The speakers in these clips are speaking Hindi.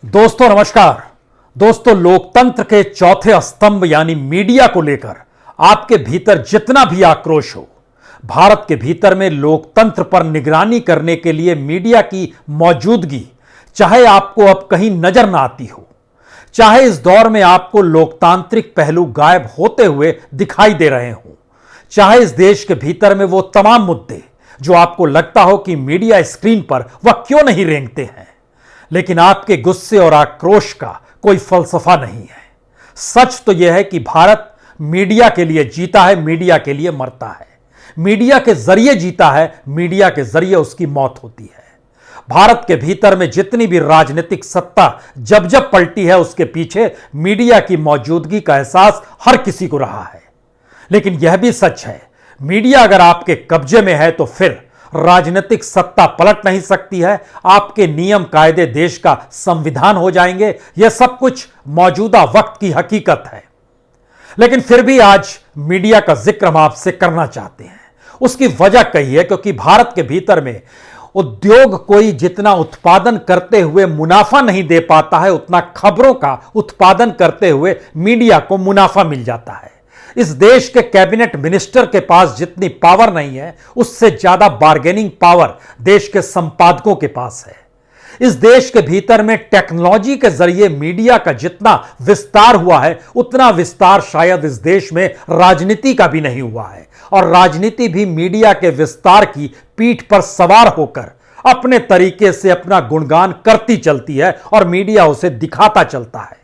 दोस्तों नमस्कार। दोस्तों, लोकतंत्र के चौथे स्तंभ यानी मीडिया को लेकर आपके भीतर जितना भी आक्रोश हो, भारत के भीतर में लोकतंत्र पर निगरानी करने के लिए मीडिया की मौजूदगी चाहे आपको अब कहीं नजर ना आती हो, चाहे इस दौर में आपको लोकतांत्रिक पहलू गायब होते हुए दिखाई दे रहे हों, चाहे इस देश के भीतर में वो तमाम मुद्दे जो आपको लगता हो कि मीडिया स्क्रीन पर वह क्यों नहीं रेंगते हैं, लेकिन आपके गुस्से और आक्रोश का कोई फलसफा नहीं है। सच तो यह है कि भारत मीडिया के लिए जीता है, मीडिया के लिए मरता है, मीडिया के जरिए जीता है, मीडिया के जरिए उसकी मौत होती है। भारत के भीतर में जितनी भी राजनीतिक सत्ता जब जब पलटी है, उसके पीछे मीडिया की मौजूदगी का एहसास हर किसी को रहा है। लेकिन यह भी सच है, मीडिया अगर आपके कब्जे में है तो फिर राजनीतिक सत्ता पलट नहीं सकती है, आपके नियम कायदे देश का संविधान हो जाएंगे। यह सब कुछ मौजूदा वक्त की हकीकत है। लेकिन फिर भी आज मीडिया का जिक्र हम आपसे करना चाहते हैं। उसकी वजह कही है क्योंकि भारत के भीतर में उद्योग कोई जितना उत्पादन करते हुए मुनाफा नहीं दे पाता है, उतना खबरों का उत्पादन करते हुए मीडिया को मुनाफा मिल जाता है। इस देश के कैबिनेट मिनिस्टर के पास जितनी पावर नहीं है, उससे ज्यादा बार्गेनिंग पावर देश के संपादकों के पास है। इस देश के भीतर में टेक्नोलॉजी के जरिए मीडिया का जितना विस्तार हुआ है, उतना विस्तार शायद इस देश में राजनीति का भी नहीं हुआ है। और राजनीति भी मीडिया के विस्तार की पीठ पर सवार होकर अपने तरीके से अपना गुणगान करती चलती है और मीडिया उसे दिखाता चलता है।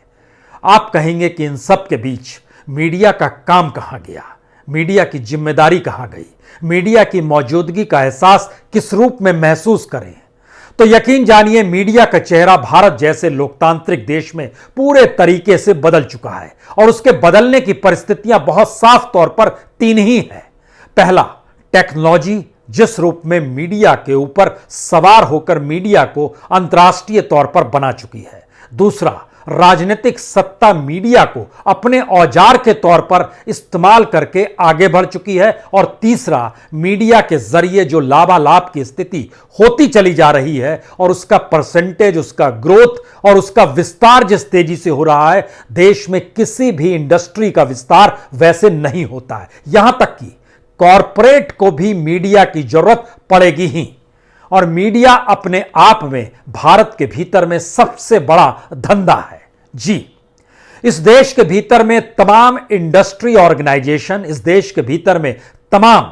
आप कहेंगे कि इन सब के बीच मीडिया का काम कहां गया, मीडिया की जिम्मेदारी कहां गई, मीडिया की मौजूदगी का एहसास किस रूप में महसूस करें? तो यकीन जानिए, मीडिया का चेहरा भारत जैसे लोकतांत्रिक देश में पूरे तरीके से बदल चुका है और उसके बदलने की परिस्थितियां बहुत साफ तौर पर तीन ही हैं। पहला, टेक्नोलॉजी जिस रूप में मीडिया के ऊपर सवार होकर मीडिया को अंतर्राष्ट्रीय तौर पर बना चुकी है। दूसरा, राजनीतिक सत्ता मीडिया को अपने औजार के तौर पर इस्तेमाल करके आगे बढ़ चुकी है। और तीसरा, मीडिया के जरिए जो लाभालाभ की स्थिति होती चली जा रही है और उसका परसेंटेज, उसका ग्रोथ और उसका विस्तार जिस तेजी से हो रहा है, देश में किसी भी इंडस्ट्री का विस्तार वैसे नहीं होता है। यहां तक कि कॉरपोरेट को भी मीडिया की जरूरत पड़ेगी ही। और मीडिया अपने आप में भारत के भीतर में सबसे बड़ा धंधा है। जी, इस देश के भीतर में तमाम इंडस्ट्री ऑर्गेनाइजेशन, इस देश के भीतर में तमाम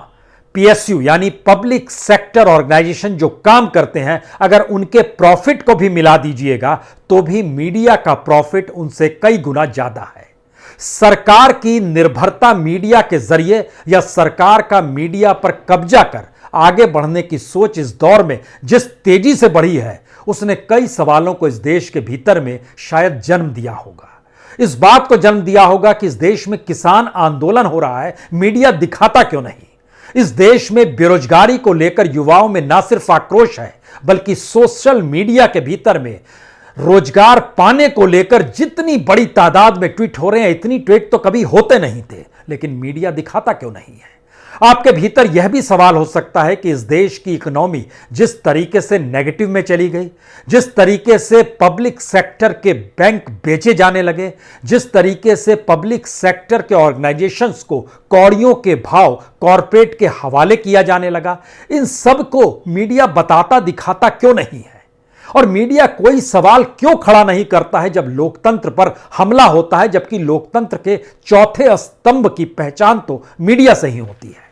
पीएसयू यानी पब्लिक सेक्टर ऑर्गेनाइजेशन जो काम करते हैं, अगर उनके प्रॉफिट को भी मिला दीजिएगा तो भी मीडिया का प्रॉफिट उनसे कई गुना ज्यादा है। सरकार की निर्भरता मीडिया के जरिए या सरकार का मीडिया पर कब्जा कर आगे बढ़ने की सोच इस दौर में जिस तेजी से बढ़ी है, उसने कई सवालों को इस देश के भीतर में शायद जन्म दिया होगा। इस बात को जन्म दिया होगा कि इस देश में किसान आंदोलन हो रहा है, मीडिया दिखाता क्यों नहीं? इस देश में बेरोजगारी को लेकर युवाओं में ना सिर्फ आक्रोश है, बल्कि सोशल मीडिया के भीतर में रोजगार पाने को लेकर जितनी बड़ी तादाद में ट्वीट हो रहे हैं, इतनी ट्वीट तो कभी होते नहीं थे, लेकिन मीडिया दिखाता क्यों नहीं है? आपके भीतर यह भी सवाल हो सकता है कि इस देश की इकोनॉमी जिस तरीके से नेगेटिव में चली गई, जिस तरीके से पब्लिक सेक्टर के बैंक बेचे जाने लगे, जिस तरीके से पब्लिक सेक्टर के ऑर्गेनाइजेशंस को कौड़ियों के भाव कॉरपोरेट के हवाले किया जाने लगा, इन सब को मीडिया बताता दिखाता क्यों नहीं है? और मीडिया कोई सवाल क्यों खड़ा नहीं करता है जब लोकतंत्र पर हमला होता है, जबकि लोकतंत्र के चौथे स्तंभ की पहचान तो मीडिया से ही होती है?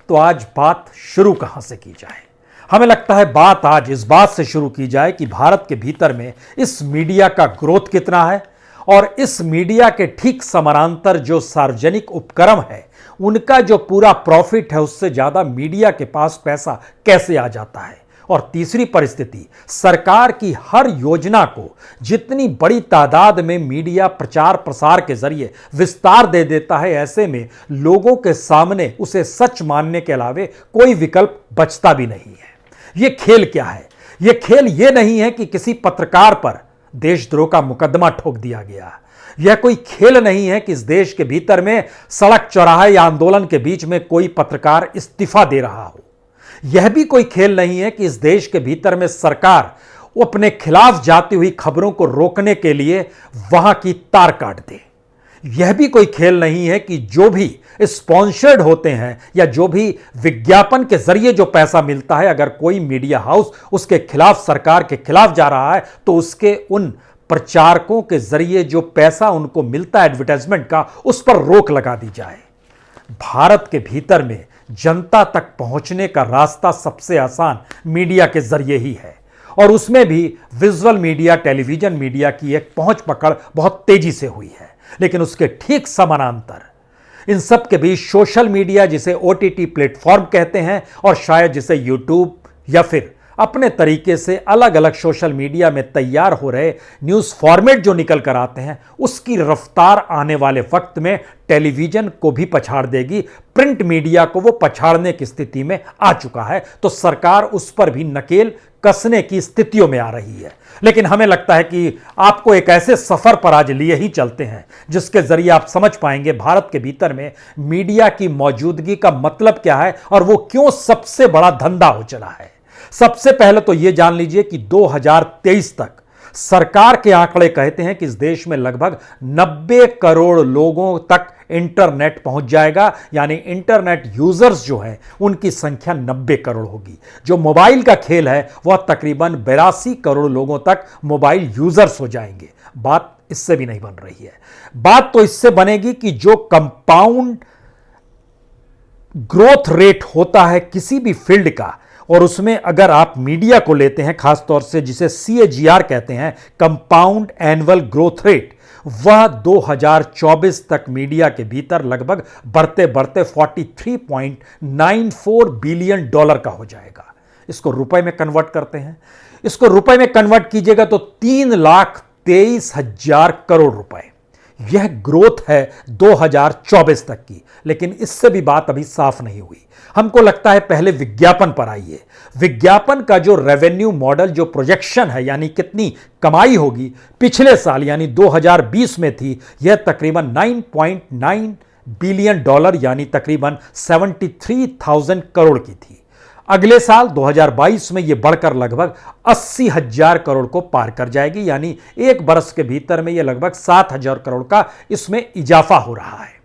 तो आज बात शुरू कहां से की जाए? हमें लगता है बात आज इस बात से शुरू की जाए कि भारत के भीतर में इस मीडिया का ग्रोथ कितना है और इस मीडिया के ठीक समानांतर जो सार्वजनिक उपक्रम है, उनका जो पूरा प्रॉफिट है, उससे ज्यादा मीडिया के पास पैसा कैसे आ जाता है। और तीसरी परिस्थिति, सरकार की हर योजना को जितनी बड़ी तादाद में मीडिया प्रचार प्रसार के जरिए विस्तार दे देता है, ऐसे में लोगों के सामने उसे सच मानने के अलावे कोई विकल्प बचता भी नहीं है। यह खेल क्या है? यह खेल यह नहीं है कि किसी पत्रकार पर देशद्रोह का मुकदमा ठोक दिया गया। यह कोई खेल नहीं है कि इस देश के भीतर में सड़क चौराहे या आंदोलन के बीच में कोई पत्रकार इस्तीफा दे रहा हो। यह भी कोई खेल नहीं है कि इस देश के भीतर में सरकार वो अपने खिलाफ जाती हुई खबरों को रोकने के लिए वहां की तार काट दे। यह भी कोई खेल नहीं है कि जो भी स्पॉन्सर्ड होते हैं या जो भी विज्ञापन के जरिए जो पैसा मिलता है, अगर कोई मीडिया हाउस उसके खिलाफ, सरकार के खिलाफ जा रहा है, तो उसके उन प्रचारकों के जरिए जो पैसा उनको मिलता है एडवर्टाइजमेंट का, उस पर रोक लगा दी जाए। भारत के भीतर में जनता तक पहुंचने का रास्ता सबसे आसान मीडिया के जरिए ही है, और उसमें भी विजुअल मीडिया, टेलीविजन मीडिया की एक पहुंच पकड़ बहुत तेजी से हुई है। लेकिन उसके ठीक समानांतर इन सब के बीच सोशल मीडिया, जिसे ओटीटी प्लेटफॉर्म कहते हैं, और शायद जिसे यूट्यूब या फिर अपने तरीके से अलग अलग सोशल मीडिया में तैयार हो रहे न्यूज़ फॉर्मेट जो निकल कर आते हैं, उसकी रफ्तार आने वाले वक्त में टेलीविजन को भी पछाड़ देगी। प्रिंट मीडिया को वो पछाड़ने की स्थिति में आ चुका है, तो सरकार उस पर भी नकेल कसने की स्थितियों में आ रही है। लेकिन हमें लगता है कि आपको एक ऐसे सफर पर आज लिए ही चलते हैं जिसके जरिए आप समझ पाएंगे भारत के भीतर में मीडिया की मौजूदगी का मतलब क्या है और वो क्यों सबसे बड़ा धंधा हो चला है। सबसे पहले तो यह जान लीजिए कि 2023 तक सरकार के आंकड़े कहते हैं कि इस देश में लगभग 90 करोड़ लोगों तक इंटरनेट पहुंच जाएगा, यानी इंटरनेट यूजर्स जो है उनकी संख्या 90 करोड़ होगी। जो मोबाइल का खेल है वह तकरीबन 82 करोड़ लोगों तक मोबाइल यूजर्स हो जाएंगे। बात इससे भी नहीं बन रही है। बात तो इससे बनेगी कि जो कंपाउंड ग्रोथ रेट होता है किसी भी फील्ड का, और उसमें अगर आप मीडिया को लेते हैं खासतौर से, जिसे CAGR कहते हैं, कंपाउंड एनुअल ग्रोथ रेट, वह 2024 तक मीडिया के भीतर लगभग बढ़ते बढ़ते $43.94 बिलियन का हो जाएगा। इसको रुपए में कन्वर्ट करते हैं, इसको रुपए में कन्वर्ट कीजिएगा तो 3,23,000 करोड़ रुपए। यह ग्रोथ है 2024 तक की। लेकिन इससे भी बात अभी साफ नहीं हुई। हमको लगता है पहले विज्ञापन पर आइए। विज्ञापन का जो रेवेन्यू मॉडल, जो प्रोजेक्शन है, यानी कितनी कमाई होगी, पिछले साल यानी 2020 में थी, यह तकरीबन $9.9 बिलियन यानी तकरीबन 73,000 करोड़ की थी। अगले साल 2022 में यह बढ़कर लगभग 80,000 करोड़ को पार कर जाएगी, यानी एक बरस के भीतर में यह लगभग 7,000 करोड़ का इसमें इजाफा हो रहा है।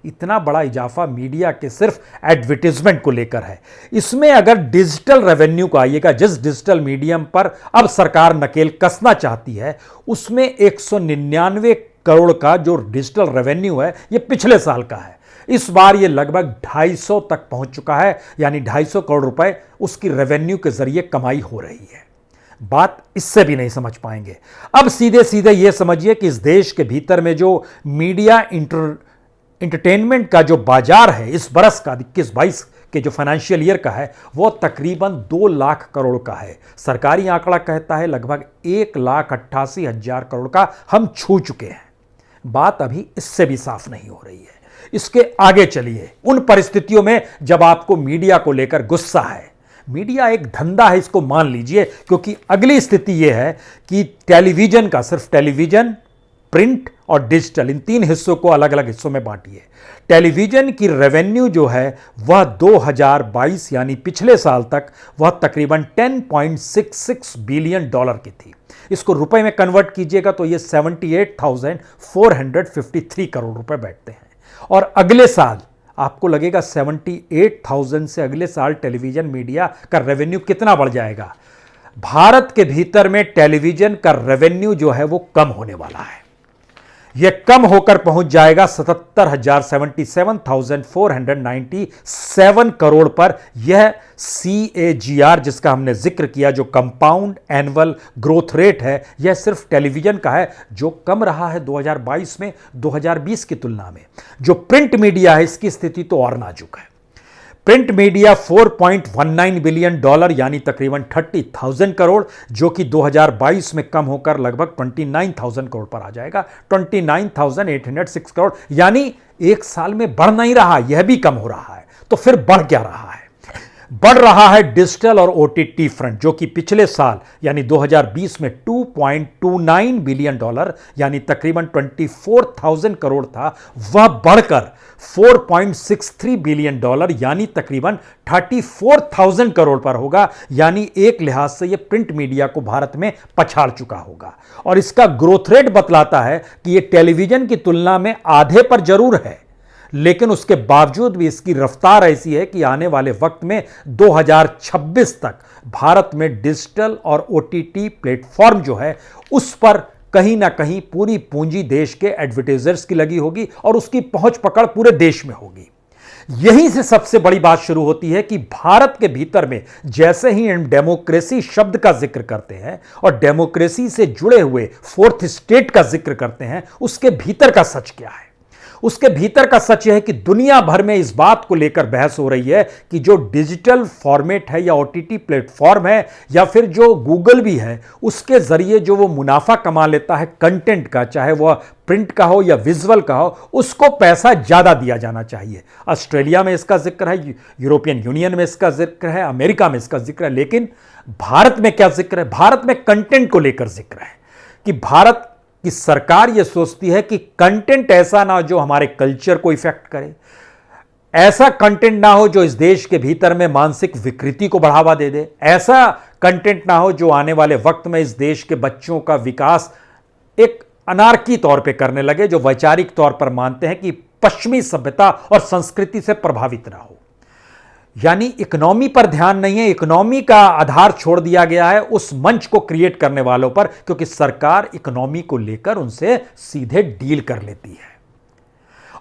इतना बड़ा इजाफा मीडिया के सिर्फ एडवर्टीजमेंट को लेकर है। इसमें अगर डिजिटल रेवेन्यू को आइएगा, जिस डिजिटल मीडियम पर अब सरकार नकेल कसना चाहती है, उसमें 199 करोड़ का जो डिजिटल रेवेन्यू है यह पिछले साल का है। इस बार यह लगभग 250 तक पहुंच चुका है, यानी 250 करोड़ रुपए उसकी रेवेन्यू के जरिए कमाई हो रही है। बात इससे भी नहीं समझ पाएंगे। अब सीधे सीधे यह समझिए कि इस देश के भीतर में जो मीडिया एंटरटेनमेंट का जो बाजार है इस बरस का 21-22 के जो फाइनेंशियल ईयर का है, वो तकरीबन 2 लाख करोड़ का है। सरकारी आंकड़ा कहता है लगभग 1,88,000 करोड़ का हम छू चुके हैं। बात अभी इससे भी साफ नहीं हो रही है। इसके आगे चलिए, उन परिस्थितियों में जब आपको मीडिया को लेकर गुस्सा है। मीडिया एक धंधा है, इसको मान लीजिए, क्योंकि अगली स्थिति यह है कि टेलीविजन का, सिर्फ टेलीविजन, प्रिंट और डिजिटल, इन 3 हिस्सों को अलग अलग हिस्सों में बांटिए। टेलीविजन की रेवेन्यू जो है वह 2022 यानी पिछले साल तक वह तकरीबन $10.66 बिलियन की थी। इसको रुपए में कन्वर्ट कीजिएगा तो ये 78,453 करोड़ रुपए बैठते हैं। और अगले साल आपको लगेगा 78,000 से अगले साल टेलीविजन मीडिया का रेवेन्यू कितना बढ़ जाएगा। भारत के भीतर में टेलीविजन का रेवेन्यू जो है वो कम होने वाला है। यह कम होकर पहुंच जाएगा 77,497 करोड़ पर। यह CAGR जिसका हमने जिक्र किया, जो कंपाउंड एनुअल ग्रोथ रेट है, यह सिर्फ टेलीविजन का है, जो कम रहा है 2022 में 2020 की तुलना में। जो प्रिंट मीडिया है इसकी स्थिति तो और नाजुक है। प्रिंट मीडिया $4.19 बिलियन यानी तकरीबन 30,000 करोड़, जो कि 2022 में कम होकर लगभग 29,000 करोड़ पर आ जाएगा। 29,806 करोड़, यानी एक साल में बढ़ नहीं रहा, यह भी कम हो रहा है। तो फिर बढ़ क्या रहा है? बढ़ रहा है डिजिटल और ओटीटी फ्रंट, जो कि पिछले साल यानी 2020 में $2.29 बिलियन यानी तकरीबन 24,000 करोड़ था, वह बढ़कर $4.63 बिलियन यानी तकरीबन 34,000 करोड़ पर होगा। यानी एक लिहाज से यह प्रिंट मीडिया को भारत में पछाड़ चुका होगा। और इसका ग्रोथ रेट बतलाता है कि यह टेलीविजन की तुलना में आधे पर जरूर है, लेकिन उसके बावजूद भी इसकी रफ्तार ऐसी है कि आने वाले वक्त में 2026 तक भारत में डिजिटल और ओटीटी प्लेटफॉर्म जो है उस पर कहीं ना कहीं पूरी पूंजी देश के एडवर्टाइजर्स की लगी होगी और उसकी पहुंच पकड़ पूरे देश में होगी। यहीं से सबसे बड़ी बात शुरू होती है कि भारत के भीतर में जैसे ही हम डेमोक्रेसी शब्द का जिक्र करते हैं और डेमोक्रेसी से जुड़े हुए फोर्थ स्टेट का जिक्र करते हैं, उसके भीतर का सच क्या है? उसके भीतर का सच यह है कि दुनिया भर में इस बात को लेकर बहस हो रही है कि जो डिजिटल फॉर्मेट है या ओटीटी प्लेटफॉर्म है या फिर जो गूगल भी है, उसके जरिए जो वो मुनाफा कमा लेता है कंटेंट का, चाहे वह प्रिंट का हो या विजुअल का हो, उसको पैसा ज्यादा दिया जाना चाहिए। ऑस्ट्रेलिया में इसका जिक्र है, यूरोपियन यूनियन में इसका जिक्र है, अमेरिका में इसका जिक्र है, लेकिन भारत में क्या जिक्र है? भारत में कंटेंट को लेकर जिक्र है कि भारत कि सरकार यह सोचती है कि कंटेंट ऐसा ना हो जो हमारे कल्चर को इफेक्ट करे, ऐसा कंटेंट ना हो जो इस देश के भीतर में मानसिक विकृति को बढ़ावा दे दे, ऐसा कंटेंट ना हो जो आने वाले वक्त में इस देश के बच्चों का विकास एक अनारकी तौर पे करने लगे, जो वैचारिक तौर पर मानते हैं कि पश्चिमी सभ्यता और संस्कृति से प्रभावित ना हो। यानी इकोनॉमी पर ध्यान नहीं है, इकोनॉमी का आधार छोड़ दिया गया है उस मंच को क्रिएट करने वालों पर, क्योंकि सरकार इकोनॉमी को लेकर उनसे सीधे डील कर लेती है।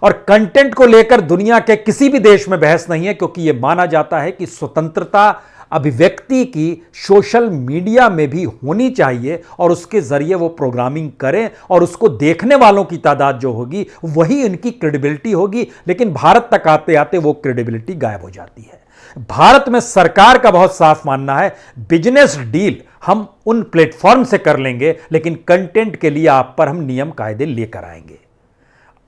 और कंटेंट को लेकर दुनिया के किसी भी देश में बहस नहीं है, क्योंकि यह माना जाता है कि स्वतंत्रता अभिव्यक्ति की सोशल मीडिया में भी होनी चाहिए और उसके जरिए वो प्रोग्रामिंग करें और उसको देखने वालों की तादाद जो होगी वही इनकी क्रेडिबिलिटी होगी। लेकिन भारत तक आते आते वो क्रेडिबिलिटी गायब हो जाती है। भारत में सरकार का बहुत साफ मानना है, बिजनेस डील हम उन प्लेटफॉर्म से कर लेंगे, लेकिन कंटेंट के लिए आप पर हम नियम कायदे लेकर आएंगे।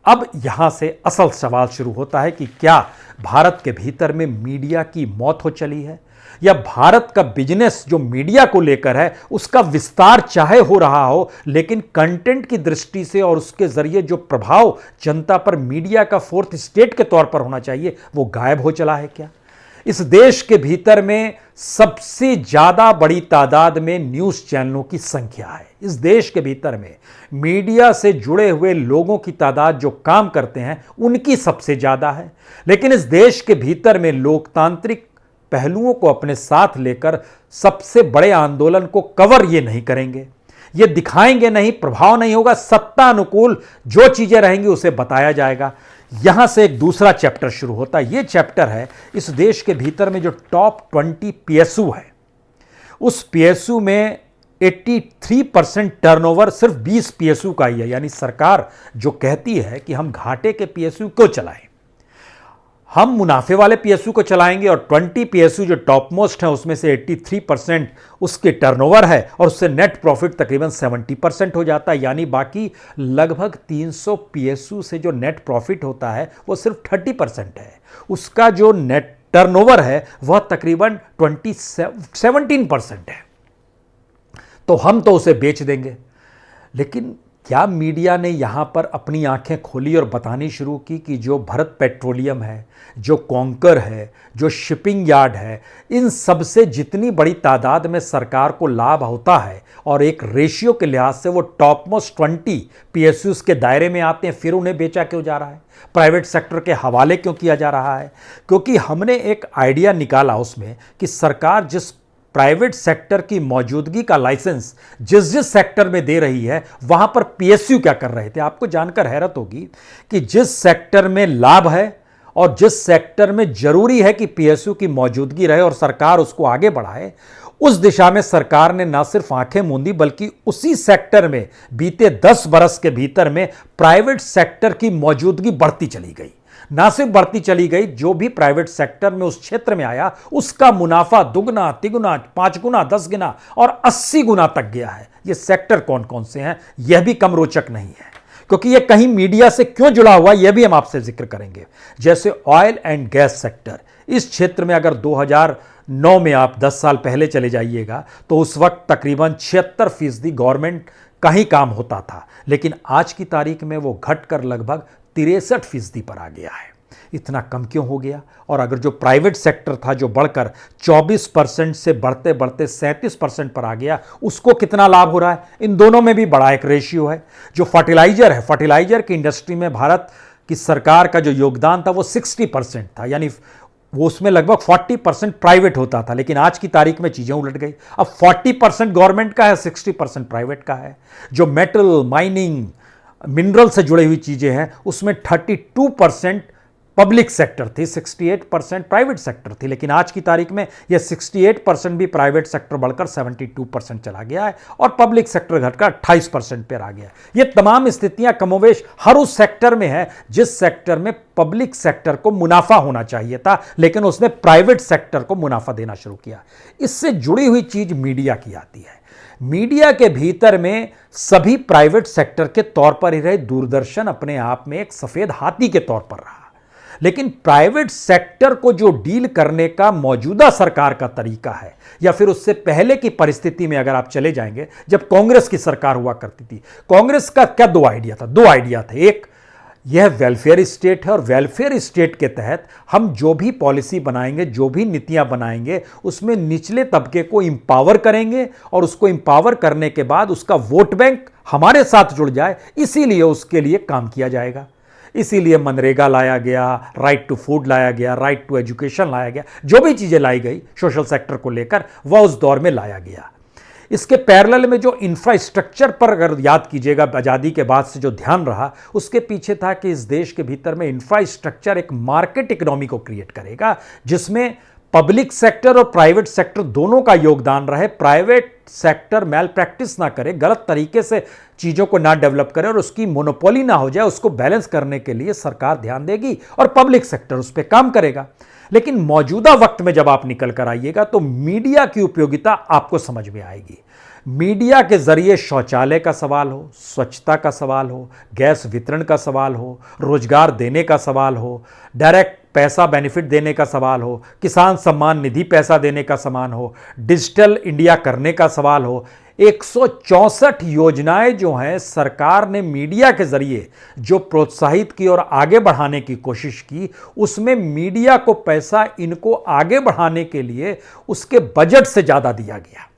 अब यहां से असल सवाल शुरू होता है कि क्या भारत के भीतर में मीडिया की मौत हो चली है, या भारत का बिजनेस जो मीडिया को लेकर है उसका विस्तार चाहे हो रहा हो, लेकिन कंटेंट की दृष्टि से और उसके जरिए जो प्रभाव जनता पर मीडिया का फोर्थ स्टेट के तौर पर होना चाहिए वो गायब हो चला है क्या? इस देश के भीतर में सबसे ज्यादा बड़ी तादाद में न्यूज चैनलों की संख्या है। इस देश के भीतर में मीडिया से जुड़े हुए लोगों की तादाद जो काम करते हैं उनकी सबसे ज्यादा है। लेकिन इस देश के भीतर में लोकतांत्रिक पहलुओं को अपने साथ लेकर सबसे बड़े आंदोलन को कवर ये नहीं करेंगे, ये दिखाएंगे नहीं, प्रभाव नहीं होगा। सत्ता अनुकूल जो चीजें रहेंगी उसे बताया जाएगा। यहां से एक दूसरा चैप्टर शुरू होता है। यह चैप्टर है इस देश के भीतर में जो टॉप 20 पीएसयू है, उस पीएसयू में 83% टर्नओवर सिर्फ 20 पीएसयू का ही है। यानी सरकार जो कहती है कि हम घाटे के पीएसयू क्यों चलाएं, हम मुनाफे वाले पीएसयू को चलाएंगे, और 20 पीएसयू जो टॉप मोस्ट है उसमें से 83% उसके टर्नओवर है और उससे नेट प्रॉफिट तकरीबन 70% हो जाता है। यानी बाकी लगभग 300 पीएसयू से जो नेट प्रॉफिट होता है वो सिर्फ 30% है। उसका जो नेट टर्नओवर है वह तकरीबन 17% है। तो हम तो उसे बेच देंगे। लेकिन क्या मीडिया ने यहां पर अपनी आंखें खोली और बतानी शुरू की कि जो भारत पेट्रोलियम है, जो कॉन्कर है, जो शिपिंग यार्ड है, इन सब से जितनी बड़ी तादाद में सरकार को लाभ होता है और एक रेशियो के लिहाज से वो टॉप मोस्ट 20 पीएसयूज के दायरे में आते हैं, फिर उन्हें बेचा क्यों जा रहा है, प्राइवेट सेक्टर के हवाले क्यों किया जा रहा है? क्योंकि हमने एक आइडिया निकाला उसमें कि सरकार जिस प्राइवेट सेक्टर की मौजूदगी का लाइसेंस जिस जिस सेक्टर में दे रही है वहां पर पीएसयू क्या कर रहे थे। आपको जानकर हैरत होगी कि जिस सेक्टर में लाभ है और जिस सेक्टर में जरूरी है कि पीएसयू की मौजूदगी रहे और सरकार उसको आगे बढ़ाए, उस दिशा में सरकार ने ना सिर्फ आंखें मूंदी बल्कि उसी सेक्टर में बीते 10 बरस के भीतर में प्राइवेट सेक्टर की मौजूदगी बढ़ती चली गई। ना सिर्फ बढ़ती चली गई, जो भी प्राइवेट सेक्टर में उस क्षेत्र में आया उसका मुनाफा दुगना, तिगुना, 5 गुना, 10 गुना और 80 गुना तक गया है। ये सेक्टर कौन कौन से हैं यह भी कम रोचक नहीं है, क्योंकि यह कहीं मीडिया से क्यों जुड़ा हुआ यह भी हम आपसे जिक्र करेंगे। जैसे ऑयल एंड गैस सेक्टर, इस क्षेत्र में अगर 2009 में आप 10 साल पहले चले जाइएगा तो उस वक्त तकरीबन 76% गवर्नमेंट का ही काम होता था, लेकिन आज की तारीख में वो घटकर लगभग 63% पर आ गया है। इतना कम क्यों हो गया? और अगर जो प्राइवेट सेक्टर था जो बढ़कर 24% से बढ़ते बढ़ते 37% पर आ गया, उसको कितना लाभ हो रहा है? इन दोनों में भी बड़ा एक रेशियो है। जो फर्टिलाइजर है, फर्टिलाइजर की इंडस्ट्री में भारत की सरकार का जो योगदान था वो 60% था, यानी वो उसमें लगभग 40% प्राइवेट होता था, लेकिन आज की तारीख में चीजें उलट गई। अब 40% गवर्नमेंट का है, 60% प्राइवेट का है। जो मेटल, माइनिंग, मिनरल से जुड़ी हुई चीजें हैं उसमें 32% पब्लिक सेक्टर थी, 68% प्राइवेट सेक्टर थी, लेकिन आज की तारीख में यह 68% भी प्राइवेट सेक्टर बढ़कर 72% चला गया है और पब्लिक सेक्टर घटकर 28% पर आ गया है। ये तमाम स्थितियां कमोवेश हर उस सेक्टर में है जिस सेक्टर में पब्लिक सेक्टर को मुनाफा होना चाहिए था, लेकिन उसने प्राइवेट सेक्टर को मुनाफा देना शुरू किया। इससे जुड़ी हुई चीज मीडिया की आती है। मीडिया के भीतर में सभी प्राइवेट सेक्टर के तौर पर ही रहे, दूरदर्शन अपने आप में एक सफेद हाथी के तौर पर रहा, लेकिन प्राइवेट सेक्टर को जो डील करने का मौजूदा सरकार का तरीका है, या फिर उससे पहले की परिस्थिति में अगर आप चले जाएंगे जब कांग्रेस की सरकार हुआ करती थी, कांग्रेस का क्या दो आइडिया थे। एक, यह वेलफेयर स्टेट है और वेलफेयर स्टेट के तहत हम जो भी पॉलिसी बनाएंगे, जो भी नीतियां बनाएंगे, उसमें निचले तबके को इंपावर करेंगे और उसको इंपावर करने के बाद उसका वोट बैंक हमारे साथ जुड़ जाए, इसीलिए उसके लिए काम किया जाएगा। इसीलिए मनरेगा लाया गया, राइट टू फूड लाया गया, राइट टू एजुकेशन लाया गया, जो भी चीजें लाई गई सोशल सेक्टर को लेकर वह उस दौर में लाया गया। इसके पैरेलल में जो इंफ्रास्ट्रक्चर पर अगर याद कीजिएगा, आज़ादी के बाद से जो ध्यान रहा उसके पीछे था कि इस देश के भीतर में इंफ्रास्ट्रक्चर एक मार्केट इकोनॉमी को क्रिएट करेगा जिसमें पब्लिक सेक्टर और प्राइवेट सेक्टर दोनों का योगदान रहे। प्राइवेट सेक्टर मैल प्रैक्टिस ना करे, गलत तरीके से चीज़ों को ना डेवलप करे और उसकी मोनोपोली ना हो जाए, उसको बैलेंस करने के लिए सरकार ध्यान देगी और पब्लिक सेक्टर उस पर काम करेगा। लेकिन मौजूदा वक्त में जब आप निकल कर आइएगा तो मीडिया की उपयोगिता आपको समझ में आएगी। मीडिया के जरिए शौचालय का सवाल हो, स्वच्छता का सवाल हो, गैस वितरण का सवाल हो, रोजगार देने का सवाल हो, डायरेक्ट पैसा बेनिफिट देने का सवाल हो, किसान सम्मान निधि पैसा देने का सवाल हो, डिजिटल इंडिया करने का सवाल हो, 164 योजनाएं जो हैं सरकार ने मीडिया के जरिए जो प्रोत्साहित की और आगे बढ़ाने की कोशिश की, उसमें मीडिया को पैसा इनको आगे बढ़ाने के लिए उसके बजट से ज्यादा दिया गया।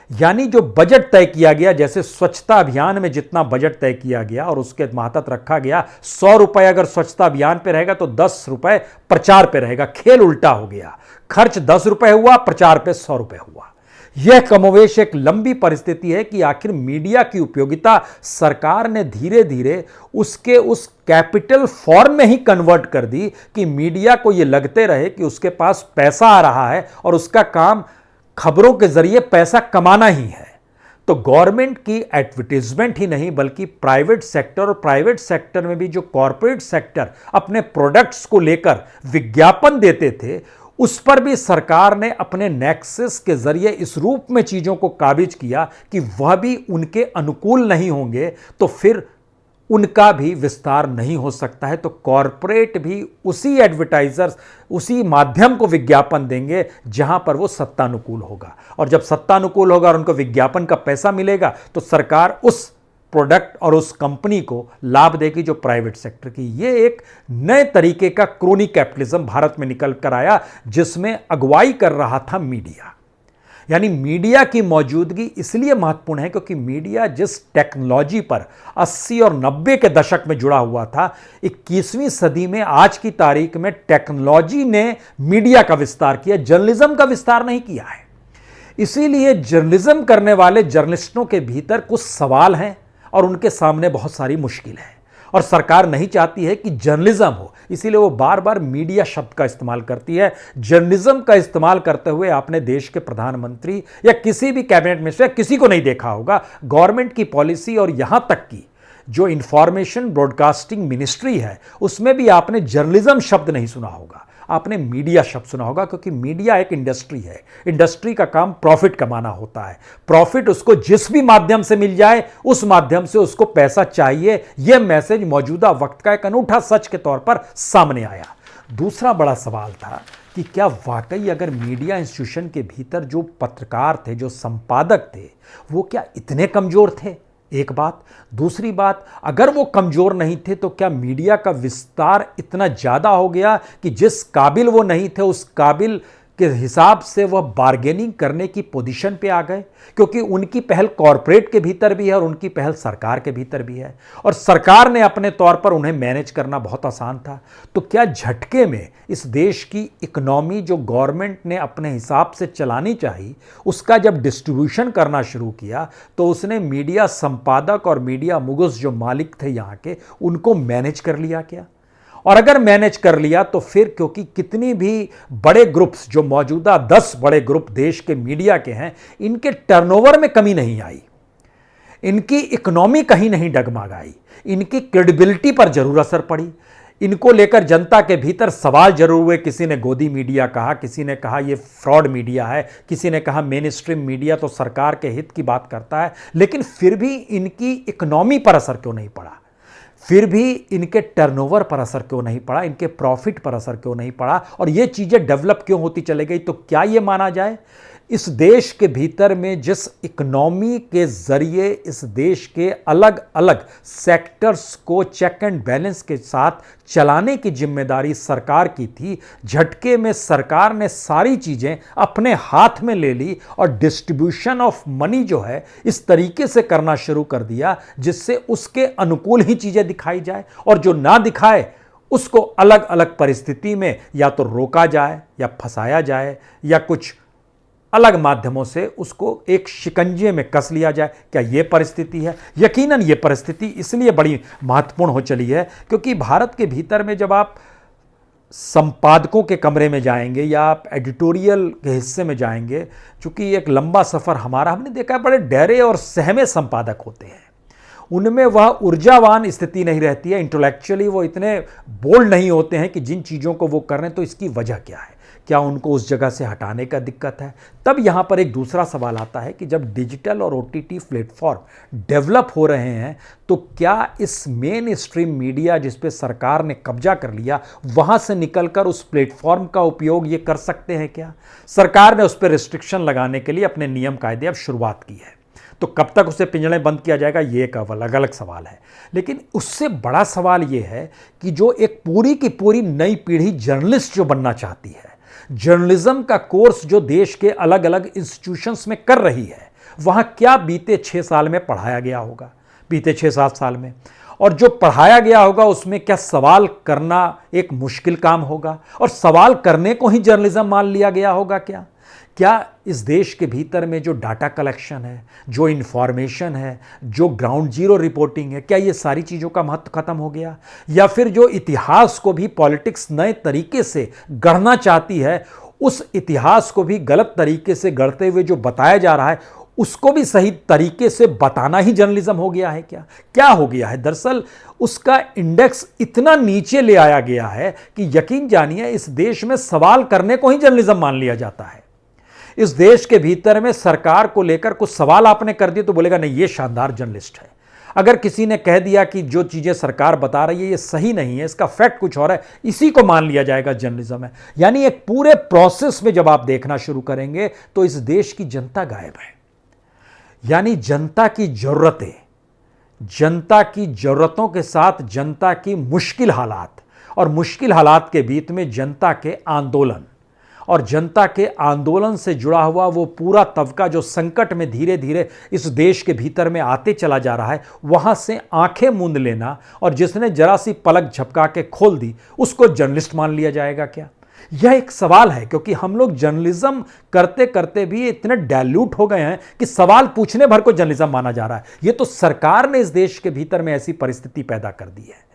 यानी जो बजट तय किया गया, जैसे स्वच्छता अभियान में जितना बजट तय किया गया और उसके मातहत रखा गया 100 रुपए अगर स्वच्छता अभियान पे रहेगा तो 10 रुपए प्रचार पे रहेगा। खेल उल्टा हो गया, खर्च 10 रुपए हुआ, प्रचार पे 100 रुपए हुआ। यह कमोवेश एक लंबी परिस्थिति है कि आखिर मीडिया की उपयोगिता सरकार ने धीरे धीरे उसके उस कैपिटल फॉर्म में ही कन्वर्ट कर दी कि मीडिया को यह लगते रहे कि उसके पास पैसा आ रहा है और उसका काम खबरों के जरिए पैसा कमाना ही है। तो गवर्नमेंट की एडवर्टीजमेंट ही नहीं बल्कि प्राइवेट सेक्टर, और प्राइवेट सेक्टर में भी जो कॉरपोरेट सेक्टर अपने प्रोडक्ट्स को लेकर विज्ञापन देते थे, उस पर भी सरकार ने अपने नेक्सस के जरिए इस रूप में चीजों को काबिज किया कि वह भी उनके अनुकूल नहीं होंगे तो फिर उनका भी विस्तार नहीं हो सकता है। तो कॉरपोरेट भी उसी एडवर्टाइजर्स, उसी माध्यम को विज्ञापन देंगे जहां पर वो सत्तानुकूल होगा, और जब सत्तानुकूल होगा और उनको विज्ञापन का पैसा मिलेगा तो सरकार उस प्रोडक्ट और उस कंपनी को लाभ देगी जो प्राइवेट सेक्टर की। ये एक नए तरीके का क्रोनी कैपिटलिज्म भारत में निकल कर आया जिसमें अगुवाई कर रहा था मीडिया। यानी मीडिया की मौजूदगी इसलिए महत्वपूर्ण है क्योंकि मीडिया जिस टेक्नोलॉजी पर 80 और 90 के दशक में जुड़ा हुआ था, 21वीं सदी में आज की तारीख में टेक्नोलॉजी ने मीडिया का विस्तार किया, जर्नलिज्म का विस्तार नहीं किया है। इसीलिए जर्नलिज्म करने वाले जर्नलिस्टों के भीतर कुछ सवाल हैं और उनके सामने बहुत सारी मुश्किल है, और सरकार नहीं चाहती है कि जर्नलिज्म हो, इसीलिए वो बार बार मीडिया शब्द का इस्तेमाल करती है। जर्नलिज्म का इस्तेमाल करते हुए आपने देश के प्रधानमंत्री या किसी भी कैबिनेट मिनिस्टर या किसी को नहीं देखा होगा। गवर्नमेंट की पॉलिसी और यहां तक की जो इंफॉर्मेशन ब्रॉडकास्टिंग मिनिस्ट्री है उसमें भी आपने जर्नलिज्म शब्द नहीं सुना होगा, आपने मीडिया शब्द सुना होगा, क्योंकि मीडिया एक इंडस्ट्री है। इंडस्ट्री का काम प्रॉफिट कमाना होता है। प्रॉफिट उसको जिस भी माध्यम से मिल जाए उस माध्यम से उसको पैसा चाहिए। यह मैसेज मौजूदा वक्त का एक अनूठा सच के तौर पर सामने आया। दूसरा बड़ा सवाल था कि क्या वाकई अगर मीडिया इंस्टीट्यूशन के भीतर जो पत्रकार थे, जो संपादक थे, वो क्या इतने कमज़ोर थे? एक बात। दूसरी बात, अगर वो कमज़ोर नहीं थे तो क्या मीडिया का विस्तार इतना ज़्यादा हो गया कि जिस काबिल वो नहीं थे उस काबिल के हिसाब से वह बार्गेनिंग करने की पोजीशन पे आ गए? क्योंकि उनकी पहल कॉरपोरेट के भीतर भी है और उनकी पहल सरकार के भीतर भी है, और सरकार ने अपने तौर पर उन्हें मैनेज करना बहुत आसान था। तो क्या झटके में इस देश की इकोनॉमी जो गवर्नमेंट ने अपने हिसाब से चलानी चाहिए, उसका जब डिस्ट्रीब्यूशन करना शुरू किया तो उसने मीडिया संपादक और मीडिया मुगुस जो मालिक थे यहाँ के, उनको मैनेज कर लिया क्या? और अगर मैनेज कर लिया तो फिर, क्योंकि कितनी भी बड़े ग्रुप्स जो मौजूदा 10 बड़े ग्रुप देश के मीडिया के हैं, इनके टर्नओवर में कमी नहीं आई, इनकी इकोनॉमी कहीं नहीं डगमगाई, इनकी क्रेडिबिलिटी पर जरूर असर पड़ी। इनको लेकर जनता के भीतर सवाल जरूर हुए। किसी ने गोदी मीडिया कहा, किसी ने कहा ये फ्रॉड मीडिया है, किसी ने कहा मेन स्ट्रीम मीडिया तो सरकार के हित की बात करता है, लेकिन फिर भी इनकी इकोनॉमी पर असर क्यों नहीं पड़ा? फिर भी इनके टर्नओवर पर असर क्यों नहीं पड़ा? इनके प्रॉफिट पर असर क्यों नहीं पड़ा? और ये चीज़ें डेवलप क्यों होती चली गई? तो क्या ये माना जाए, इस देश के भीतर में जिस इकोनॉमी के जरिए इस देश के अलग अलग सेक्टर्स को चेक एंड बैलेंस के साथ चलाने की जिम्मेदारी सरकार की थी, झटके में सरकार ने सारी चीज़ें अपने हाथ में ले ली और डिस्ट्रीब्यूशन ऑफ मनी जो है इस तरीके से करना शुरू कर दिया जिससे उसके अनुकूल ही चीज़ें दिखाई जाए, और जो ना दिखाए उसको अलग अलग परिस्थिति में या तो रोका जाए या फंसाया जाए या कुछ अलग माध्यमों से उसको एक शिकंजे में कस लिया जाए। क्या यह परिस्थिति है? यकीनन यह परिस्थिति इसलिए बड़ी महत्वपूर्ण हो चली है क्योंकि भारत के भीतर में जब आप संपादकों के कमरे में जाएंगे या आप एडिटोरियल के हिस्से में जाएंगे, चूंकि एक लंबा सफ़र हमारा, हमने देखा है बड़े डरे और सहमे संपादक होते हैं, उनमें वह ऊर्जावान स्थिति नहीं रहती है, इंटेलेक्चुअली वो इतने बोल्ड नहीं होते हैं कि जिन चीज़ों को वो कर रहे हैं तो इसकी वजह क्या है, क्या उनको उस जगह से हटाने का दिक्कत है। तब यहाँ पर एक दूसरा सवाल आता है कि जब डिजिटल और OTT प्लेटफॉर्म डेवलप हो रहे हैं तो क्या इस मेन स्ट्रीम मीडिया जिस पे सरकार ने कब्जा कर लिया, वहाँ से निकलकर उस प्लेटफॉर्म का उपयोग ये कर सकते हैं क्या? सरकार ने उस पर रिस्ट्रिक्शन लगाने के लिए अपने नियम कायदे अब शुरुआत की है, तो कब तक उसे पिंजड़े बंद किया जाएगा ये एक अलग अलग सवाल है। लेकिन उससे बड़ा सवाल ये है कि जो एक पूरी की पूरी नई पीढ़ी जर्नलिस्ट जो बनना चाहती है, जर्नलिज्म का कोर्स जो देश के अलग अलग इंस्टीट्यूशंस में कर रही है, वहाँ क्या बीते 6 साल में पढ़ाया गया होगा, बीते 6-7 साल में, और जो पढ़ाया गया होगा उसमें क्या सवाल करना एक मुश्किल काम होगा, और सवाल करने को ही जर्नलिज्म मान लिया गया होगा क्या? क्या इस देश के भीतर में जो डाटा कलेक्शन है, जो इन्फॉर्मेशन है, जो ग्राउंड जीरो रिपोर्टिंग है, क्या ये सारी चीज़ों का महत्व खत्म हो गया? या फिर जो इतिहास को भी पॉलिटिक्स नए तरीके से गढ़ना चाहती है, उस इतिहास को भी गलत तरीके से गढ़ते हुए जो बताया जा रहा है उसको भी सही तरीके से बताना ही जर्नलिज्म हो गया है क्या? क्या हो गया है? दरअसल उसका इंडेक्स इतना नीचे ले आया गया है कि यकीन जानिए इस देश में सवाल करने को ही जर्नलिज्म मान लिया जाता है। इस देश के भीतर में सरकार को लेकर कुछ सवाल आपने कर दिए तो बोलेगा नहीं ये शानदार जर्नलिस्ट है। अगर किसी ने कह दिया कि जो चीज़ें सरकार बता रही है ये सही नहीं है, इसका फैक्ट कुछ और है, इसी को मान लिया जाएगा जर्नलिज्म है। यानी एक पूरे प्रोसेस में जब आप देखना शुरू करेंगे तो इस देश की जनता गायब है। यानी जनता की ज़रूरतें, जनता की ज़रूरतों के साथ जनता की मुश्किल हालात, और मुश्किल हालात के बीच में जनता के आंदोलन, और जनता के आंदोलन से जुड़ा हुआ वो पूरा तबका जो संकट में धीरे धीरे इस देश के भीतर में आते चला जा रहा है, वहाँ से आंखें मूंद लेना और जिसने जरा सी पलक झपका के खोल दी उसको जर्नलिस्ट मान लिया जाएगा क्या? यह एक सवाल है, क्योंकि हम लोग जर्नलिज्म करते करते भी इतने डाइल्यूट हो गए हैं कि सवाल पूछने भर को जर्नलिज्म माना जा रहा है। ये तो सरकार ने इस देश के भीतर में ऐसी परिस्थिति पैदा कर दी है।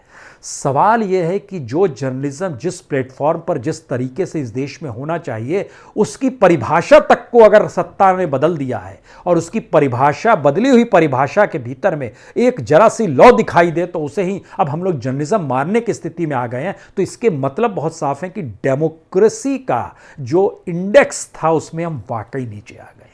सवाल यह है कि जो जर्नलिज्म जिस प्लेटफॉर्म पर जिस तरीके से इस देश में होना चाहिए उसकी परिभाषा तक को अगर सत्ता ने बदल दिया है, और उसकी परिभाषा, बदली हुई परिभाषा के भीतर में एक जरा सी लॉ दिखाई दे तो उसे ही अब हम लोग जर्नलिज्म मारने की स्थिति में आ गए हैं, तो इसके मतलब बहुत साफ है कि डेमोक्रेसी का जो इंडेक्स था उसमें हम वाकई नीचे आ गए हैं।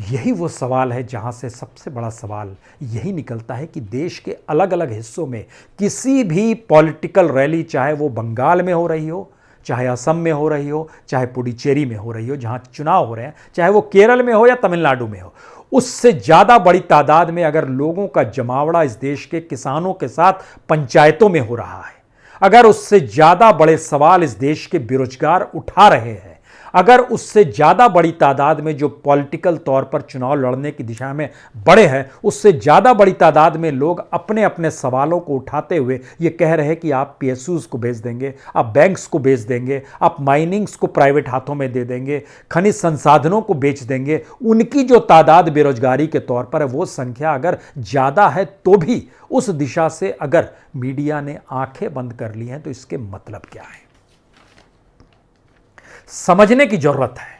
यही वो सवाल है जहां से सबसे बड़ा सवाल यही निकलता है कि देश के अलग अलग हिस्सों में किसी भी पॉलिटिकल रैली, चाहे वो बंगाल में हो रही हो, चाहे असम में हो रही हो, चाहे पुडुचेरी में हो रही हो, जहां चुनाव हो रहे हैं, चाहे वो केरल में हो या तमिलनाडु में हो, उससे ज्यादा बड़ी तादाद में अगर लोगों का जमावड़ा इस देश के किसानों के साथ पंचायतों में हो रहा है, अगर उससे ज्यादा बड़े सवाल इस देश के बेरोजगार उठा रहे हैं, अगर उससे ज्यादा बड़ी तादाद में जो पॉलिटिकल तौर पर चुनाव लड़ने की दिशा में बड़े हैं, उससे ज्यादा बड़ी तादाद में लोग अपने अपने सवालों को उठाते हुए ये कह रहे हैं कि आप पीएसयूज को बेच देंगे, आप बैंक्स को बेच देंगे, आप माइनिंग्स को प्राइवेट हाथों में दे देंगे, खनिज संसाधनों को बेच देंगे, उनकी जो तादाद बेरोजगारी के तौर पर है वो संख्या अगर ज्यादा है तो भी उस दिशा से अगर मीडिया ने आंखें बंद कर ली हैं तो इसके मतलब क्या है, समझने की जरूरत है।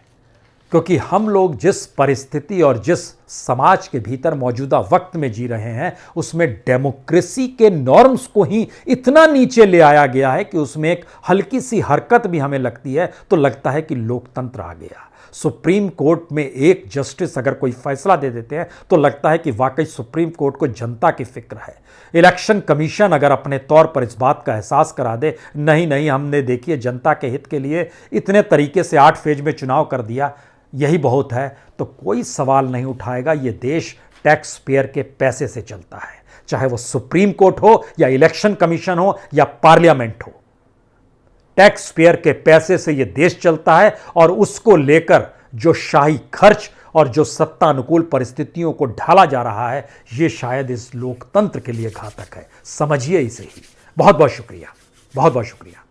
क्योंकि हम लोग जिस परिस्थिति और जिस समाज के भीतर मौजूदा वक्त में जी रहे हैं, उसमें डेमोक्रेसी के नॉर्म्स को ही इतना नीचे ले आया गया है कि उसमें एक हल्की सी हरकत भी हमें लगती है तो लगता है कि लोकतंत्र आ गया। सुप्रीम कोर्ट में एक जस्टिस अगर कोई फैसला दे देते हैं तो लगता है कि वाकई सुप्रीम कोर्ट को जनता की फिक्र है। इलेक्शन कमीशन अगर अपने तौर पर इस बात का एहसास करा दे, नहीं नहीं हमने देखिए जनता के हित के लिए इतने तरीके से 8 फेज में चुनाव कर दिया, यही बहुत है, तो कोई सवाल नहीं उठाएगा। ये देश टैक्स पेयर के पैसे से चलता है, चाहे वो सुप्रीम कोर्ट हो या इलेक्शन कमीशन हो या पार्लियामेंट हो। टैक्स पेयर के पैसे से यह देश चलता है और उसको लेकर जो शाही खर्च और जो सत्तानुकूल परिस्थितियों को ढाला जा रहा है, यह शायद इस लोकतंत्र के लिए घातक है। समझिए इसे ही। बहुत बहुत शुक्रिया, बहुत बहुत शुक्रिया।